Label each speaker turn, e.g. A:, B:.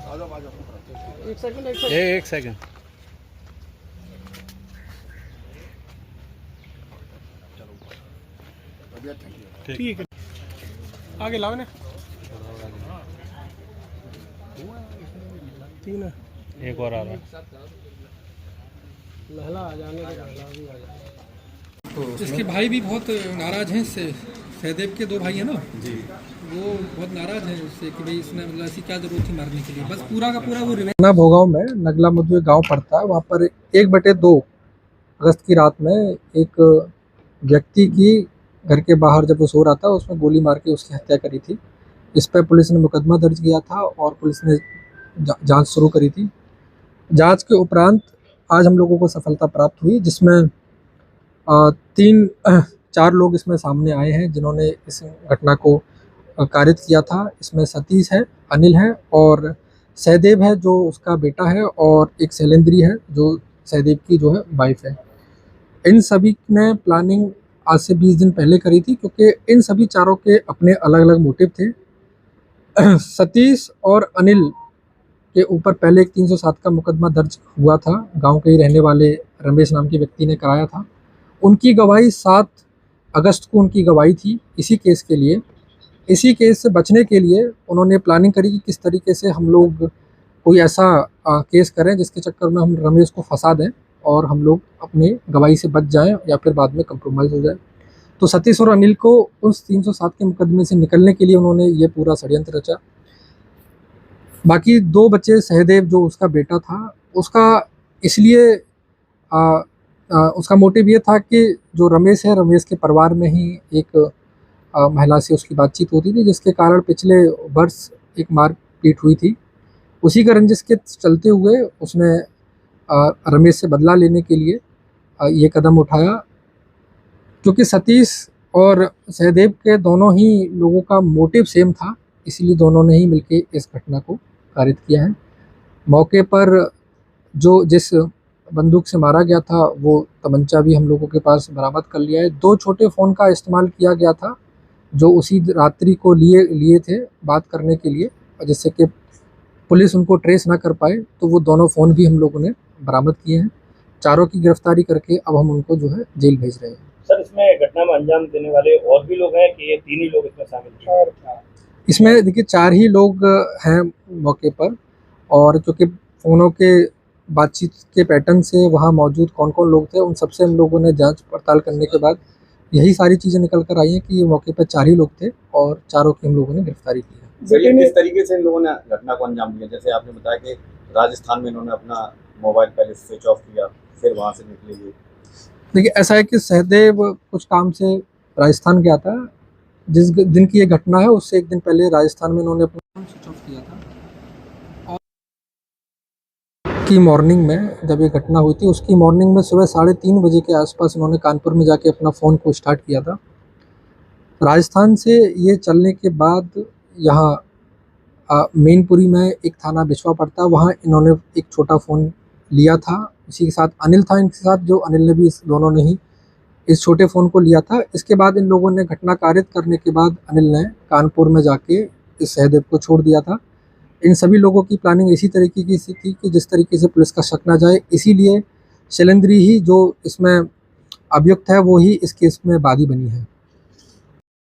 A: एक सेकंड।
B: ठीक है, आगे लाओ ना। तीन है,
A: एक और आ रहा है।
B: लहला आ जाने के लहला भी आ जाए।
C: इसके भाई भी बहुत नाराज हैं इससे। सहदेव के दो भाई हैं ना जी, वो बहुत नाराज हैं उससे कि भाई इसने मतलब ऐसी क्या जरूरत थी मारने के लिए। बस पूरा का पूरा वो
D: ना भोगांव में नगला मधु गांव पड़ता है, वहाँ पर 1/2 अगस्त की रात में एक व्यक्ति की घर के बाहर जब वो सो रहा था उसमें गोली मार के उसकी हत्या करी थी। इस पर पुलिस ने मुकदमा दर्ज किया था और पुलिस ने जांच शुरू करी थी। जांच के उपरांत आज हम लोगों को सफलता प्राप्त हुई, जिसमें 4 लोग इसमें सामने आए हैं जिन्होंने इस घटना को कारित किया था। इसमें सतीश है, अनिल है और सहदेव है जो उसका बेटा है, और एक शैलेंद्री है जो सहदेव की जो है वाइफ है। इन सभी ने प्लानिंग आज से 20 दिन पहले करी थी, क्योंकि इन सभी चारों के अपने अलग अलग मोटिव थे। सतीश और अनिल के ऊपर पहले एक 307 का मुकदमा दर्ज हुआ था, गांव के ही रहने वाले रमेश नाम के व्यक्ति ने कराया था। उनकी गवाही 7 अगस्त को उनकी गवाही थी इसी केस के लिए। इसी केस से बचने के लिए उन्होंने प्लानिंग करी कि किस तरीके से हम लोग कोई ऐसा केस करें जिसके चक्कर में हम रमेश को फंसा दें और हम लोग अपने गवाही से बच जाएं या फिर बाद में कंप्रोमाइज़ हो जाए। तो सतीश और अनिल को उस 307 के मुकदमे से निकलने के लिए उन्होंने ये पूरा षड्यंत्र रचा। बाकी 2 बच्चे, सहदेव जो उसका बेटा था, उसका इसलिए उसका मोटिव ये था कि जो रमेश है, रमेश के परिवार में ही एक महिला से उसकी बातचीत होती थी, जिसके कारण पिछले वर्ष एक मारपीट हुई थी। उसी का रंजिश के चलते हुए उसने रमेश से बदला लेने के लिए ये कदम उठाया। क्योंकि सतीश और सहदेव के दोनों ही लोगों का मोटिव सेम था, इसलिए दोनों ने ही मिलकर इस घटना को कारित किया है। मौके पर जिस बंदूक से मारा गया था वो तमंचा भी हम लोगों के पास बरामद कर लिया है। 2 छोटे फ़ोन का इस्तेमाल किया गया था जो उसी रात्रि को लिए थे बात करने के लिए, जिससे कि पुलिस उनको ट्रेस ना कर पाए। तो वो दोनों फ़ोन भी हम लोगों ने बरामद किए हैं। चारों की गिरफ्तारी करके अब हम उनको जो है जेल भेज रहे हैं।
E: सर, इसमें घटना में अंजाम देने वाले और भी लोग हैं कि ये 3 ही लोग इसमें शामिल हैं?
D: इसमें देखिए 4 ही लोग हैं मौके पर, और क्योंकि फ़ोनों के बातचीत के पैटर्न से वहाँ मौजूद कौन कौन लोग थे उन सबसे हम लोगों ने जांच पड़ताल करने के बाद यही सारी चीज़ें निकल कर आई हैं कि ये मौके पर 4 ही लोग थे और चारों की हम लोगों ने गिरफ्तारी की है।
F: किस तरीके से इन लोगों ने घटना को अंजाम दिया? जैसे आपने बताया कि राजस्थान में इन्होंने अपना मोबाइल पहले स्विच ऑफ किया, फिर वहाँ से निकले ये।
D: देखिए ऐसा है कि सहदेव कुछ काम से राजस्थान गया था। जिस दिन की ये घटना है उससे एक दिन पहले राजस्थान में इन्होंने अपना फ़ोन स्विच ऑफ किया था, और की मॉर्निंग में जब ये घटना हुई थी उसकी मॉर्निंग में सुबह 3:30 बजे के आसपास इन्होंने कानपुर में जाके अपना फ़ोन को स्टार्ट किया था। राजस्थान से ये चलने के बाद यहाँ मैनपुरी में एक थाना बिछवा पड़ता है, वहाँ इन्होंने एक छोटा फ़ोन लिया था। इसी के साथ अनिल था इनके साथ, जो अनिल ने भी इस दोनों ने ही इस छोटे फ़ोन को लिया था। इसके बाद इन लोगों ने घटना कारित करने के बाद अनिल ने कानपुर में जाके इस सहदेव को छोड़ दिया था। इन सभी लोगों की प्लानिंग इसी तरीके की थी कि जिस तरीके से पुलिस का शक ना जाए, इसीलिए शैलेंद्री ही जो इसमें अभियुक्त है वो ही इस केस में बादी बनी है।